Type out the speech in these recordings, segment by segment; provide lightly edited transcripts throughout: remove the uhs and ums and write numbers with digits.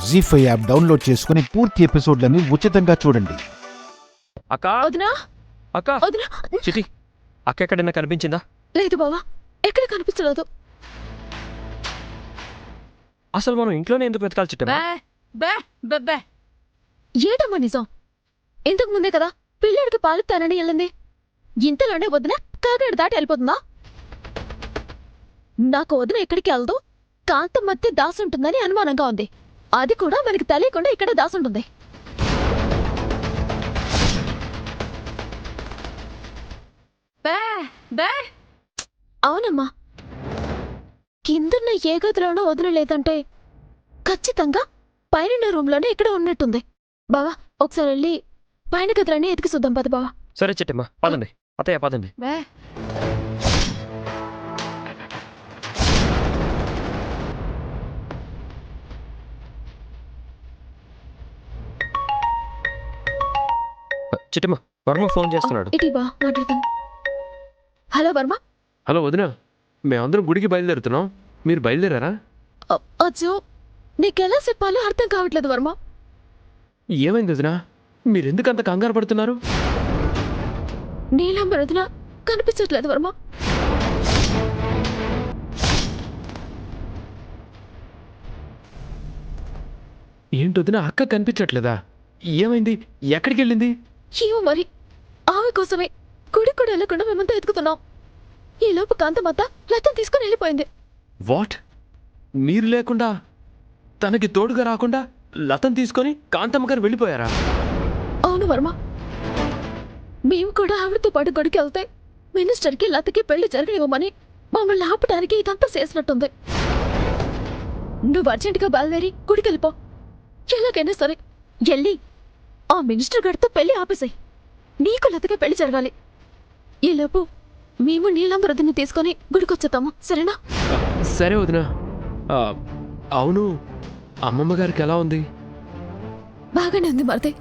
జీ5 app download చేసుకుని పూర్తి ఎపిసోడ్లని ఉచితంగా చూడండి. అక్క వదినా అక్క వదినా చిటి అక్క ఎక్కడైనా కనిపించిందా? లేదు బావా, ఎక్కడ కనిపించలేదు. అసలు మనం ఇంట్లోనే ఎందుకు వెతకాలి చిట్టమ్మా? ఏటమ్మా నిజం? ఇంతకు ముందే కదా పిల్లడికి పాలుతానని వెళ్ళింది. ఇంతలోనే వదిన కాకినాడ దాటి వెళ్ళిపోతుందా? నాకు వదిన ఎక్కడికి వెళ్దు, కాంతం మధ్య దాసుంటుందని అనుమానంగా ఉంది. అది కూడా మనకి తెలియకుండా ఇక్కడ దాసుంటుంది. అవునమ్మా, కిందున్న ఏ గదిలోనూ వదిలేదంటే ఖచ్చితంగా పైన రూమ్లోనే ఇక్కడ ఉన్నట్టుంది. బావా, ఒకసారి వెళ్ళి పైన గదులన్నీ ఎతికి చూద్దాం పద బావా. సరే చిట్టమ్మా, పదండి. అత్తయ్య పదండి. చిట్టమ్మా, వర్మ ఫోన్ చేస్తున్నాడు. ఇటీ బా మాట్లాడతాను. హలో వర్మ. హలో వదినా, మేమందరం గుడికి బయలుదేరుతున్నాం. మీరు బయలుదేరారా? అచ్చో, నీకెలా చెప్పాలో అర్థం కావట్లేదు వర్మ. ఏమైంది వదినా? మీరెందుకు అంత కంగారు పడుతున్నారు? నీలం వదిన కనిపించట్లేదు వర్మ. ఏంటి వదినా, అక్క కనిపించట్లేదా? ఏమైంది? ఎక్కడికి వెళ్ళింది? ఏమో మరి, ఆమె కోసమే గుడి కూడా వెళ్ళకుండా మేమంతా ఎత్తుకుతున్నాం. ఈ లోపు కాంతమత్త లతం తీసుకుని వెళ్ళిపోయింది. వాట్? మీరు లేకుండా, తనకి తోడుగా రాకుండా లతం తీసుకొని కాంతమ్మ గారు వెళ్ళిపోయారా? అవును వర్మ, మేము కూడా ఆవిడతో పాటు గుడికి వెళ్తే మినిస్టర్కి లతకి పెళ్లి జరగనివ్వమని మమ్మల్ని ఆపడానికి ఇదంతా చేసినట్టుంది. నువ్వు అర్జెంటుగా బయలుదేరి గుడికి వెళ్ళిపో. ఎలాగైనా సరే వెళ్ళి ఆ మినిస్టర్ గారితో పెళ్లి ఆపేసాయి. నీకు లతకి పెళ్లి జరగాలి. ఈలోపు మేము నీలం వృద్ధిని తీసుకొని గుడికొచ్చేతాము, సరేనా? సరే వదినా. అవును, అమ్మమ్మ గారికి ఎలా ఉంది? బాగానే ఉంది మరిది.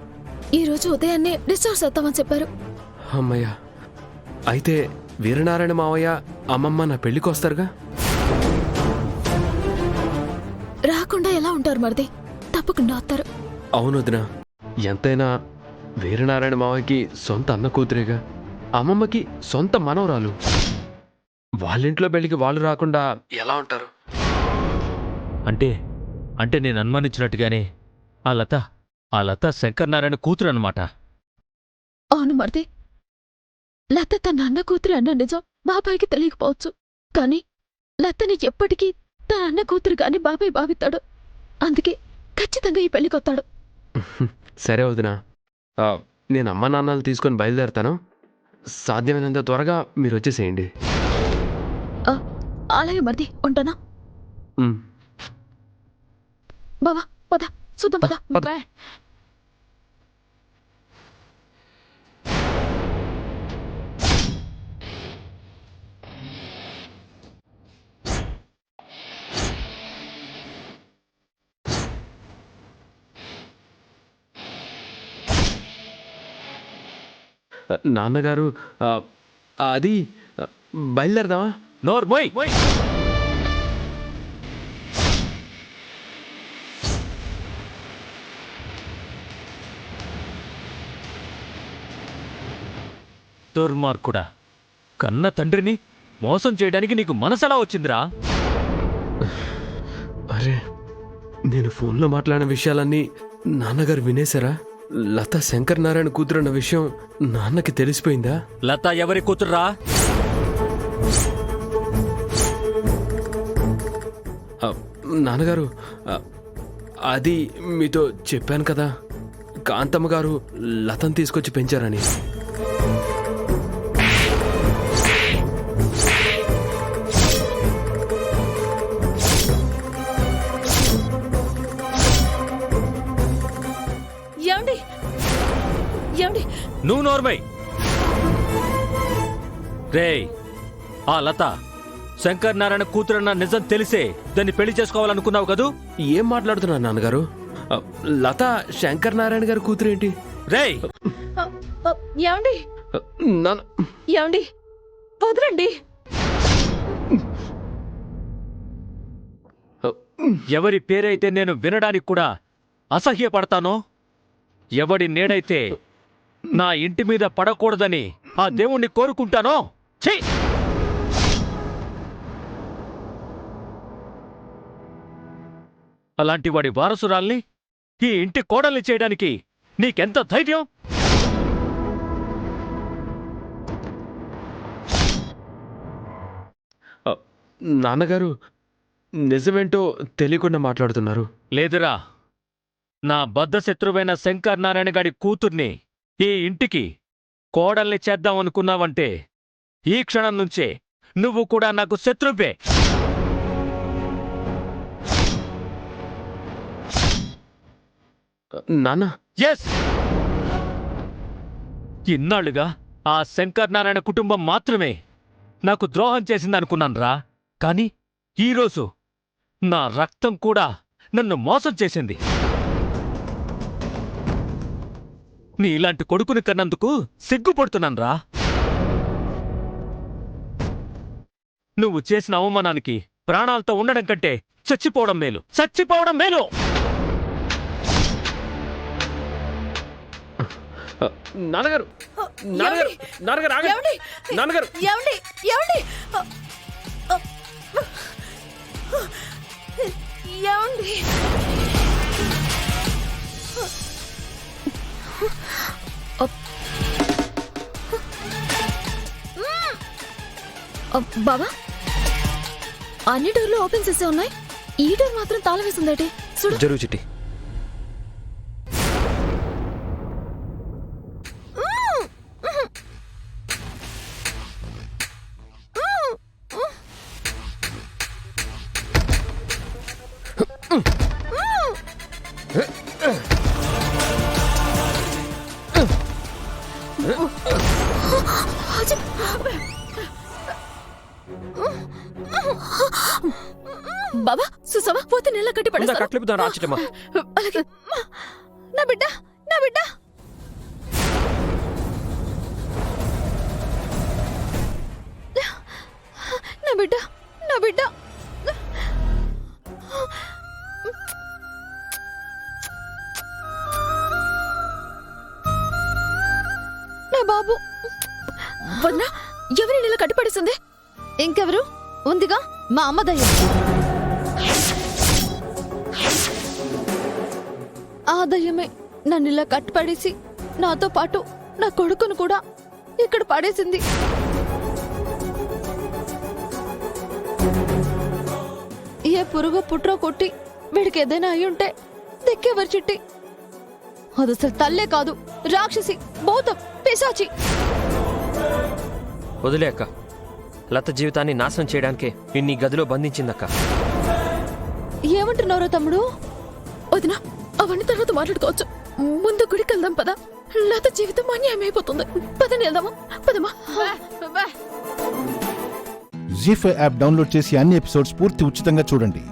ఈరోజు ఉదయాన్నే డిశ్చార్జ్ చేస్తామని చెప్పారు. అమ్మయ్య, అయితే వీరనారాయణ మావయ్య అమ్మమ్మ నా పెళ్లికి వస్తారుగా? రాకుండా ఎలా ఉంటారు మరిది? తప్పకుండా వస్తారు. అవును వదినా, ఎంతైనా వీరనారాయణ మావయ్యకి సొంత అన్న కూతురేగా, అమ్మమ్మకి సొంత మనవరాలు. వాళ్ళింట్లో పెళ్లికి వాళ్ళు రాకుండా ఎలా ఉంటారు? అంటే నేను అనుమానించినట్టుగానే ఆ లత శంకర్ నారాయణ కూతురు అన్నమాట. అవును మరిది, లత తన అన్న కూతురు అన్న నిజం బాబాయ్కి తెలియకపోవచ్చు. కానీ లతని ఎప్పటికీ తన అన్న కూతురు గాని బాబాయ్ భావిస్తాడు. అందుకే ఖచ్చితంగా ఈ పెళ్లికొస్తాడు. సరే వదినా, నేను అమ్మ నాన్నలు తీసుకొని బయలుదేరుతాను. సాధ్యమైనంత త్వరగా మీరు వచ్చేసేయండి. అలాగే మరిది, ఉంటానా? బావా పద, చూద్దాం పద. పద. నాన్నగారు, అది బయలుదేరదామా? నోర్మోయ్! దుర్మార్గుడా, కన్న తండ్రిని మోసం చేయడానికి నీకు మనసెలా వచ్చిందిరా? అరే, నేను ఫోన్లో మాట్లాడిన విషయాలన్నీ నాన్నగారు వినేశారా? లత శంకర్ నారాయణ కూతురన్న విషయం నాన్నకి తెలిసిపోయిందా? లత ఎవరి కూతుర్రా? నాన్నగారు, అది మీతో చెప్పాను కదా, కాంతమ్మ గారు లతను తీసుకొచ్చి పెంచారని. నువ్వు నోర్మై! రేయ్, ఆ లత శంకర్ నారాయణ కూతురన్న నిజం తెలిసే దాన్ని పెళ్లి చేసుకోవాలనుకున్నావు కదూ? ఏం మాట్లాడుతున్నారు నాన్నగారు? లత శంకర్ నారాయణ గారి కూతురేంటి? రేయ్, ఏమండి ఏమండి, వదలండి. ఎవరి పేరైతే నేను వినడానికి కూడా అసహ్యపడతానో, ఎవడి నీడైతే నా ఇంటి మీద పడకూడదని ఆ దేవుణ్ణి కోరుకుంటానో, ఛీ! అలాంటి వాడి వారసురాల్ని ఈ ఇంటి కోడల్ని చేయడానికి నీకెంత ధైర్యం? నాన్నగారు నిజమేంటో తెలియకుండా మాట్లాడుతున్నారు. లేదురా, నా బద్ధశత్రువైన శంకర్ నారాయణ గాడి కూతుర్ని ఈ ఇంటికి కోడల్ని చేద్దామనుకున్నావంటే ఈ క్షణం నుంచే నువ్వు కూడా నాకు శత్రువే. నాన్న, ఎస్, ఇన్నాళ్లుగా ఆ శంకర్ నారాయణ కుటుంబం మాత్రమే నాకు ద్రోహం చేసిందనుకున్నానురా. కాని ఈరోజు నా రక్తం కూడా నన్ను మోసం చేసింది. నీ ఇలాంటి కొడుకుని కన్నందుకు సిగ్గుపడుతున్నానురా. నువ్వు చేసిన అవమానానికి ప్రాణాలతో ఉండడం కంటే చచ్చిపోవడం మేలు, చచ్చిపోవడం మేలు. నాన్నగారు, నాన్నగారు, నాన్నగారు ఆగండి. నాన్నగారు, ఏమండి ఏమండి ఏమండి బాబా, అన్ని డోర్లు ఓపెన్ చేసే ఉన్నాయి, ఈ డోర్ మాత్రం తాళం వేసిందటి. చూడు. జరుగు చిట్టి. బాబా చూసావా, పోతే నెల కట్టి పడేస్తా. కట్లిపుదాం రాచిటమ్మా. అలాగే. నా బిడ్డ, నా బిడ్డ. నా బిడ్డ, నా బిడ్డ. నా బాబు. వదినా, ఎవరి నెల కట్టిపడేసింది? ఇంకెవరు ఉందిగా, మా అమ్మ దయ్యం. ఆ దయ్యమే నన్ను ఇలా కట్టిపడేసి నాతో పాటు నా కొడుకును కూడా ఇక్కడ పడేసింది. ఏ పురుగు పుట్రో కొట్టి వీడికి ఏదైనా అయ్యుంటే దిక్కెవరు చిట్టి. అది అసలు తల్లే కాదు, రాక్షసి, భూతం, పిశాచి. వదిలే అక్క, లత జీవితాన్ని నాశనం చేయడానికే నిన్ను ఈ గదిలో బంధించిందక్క. ఏమంటున్నారో తమ్ముడు? వదినా, అవన్నీ తర్వాత మాట్లాడుకోవచ్చు. ముందు గుడికి వెళ్దాం పద. లత జీవితం అన్యాయం అయిపోతుంది. పదని వెళ్దామా? పదమా. జీ5 యాప్ డౌన్లోడ్ చేసి అన్ని ఎపిసోడ్స్ పూర్తి ఉచితంగా చూడండి.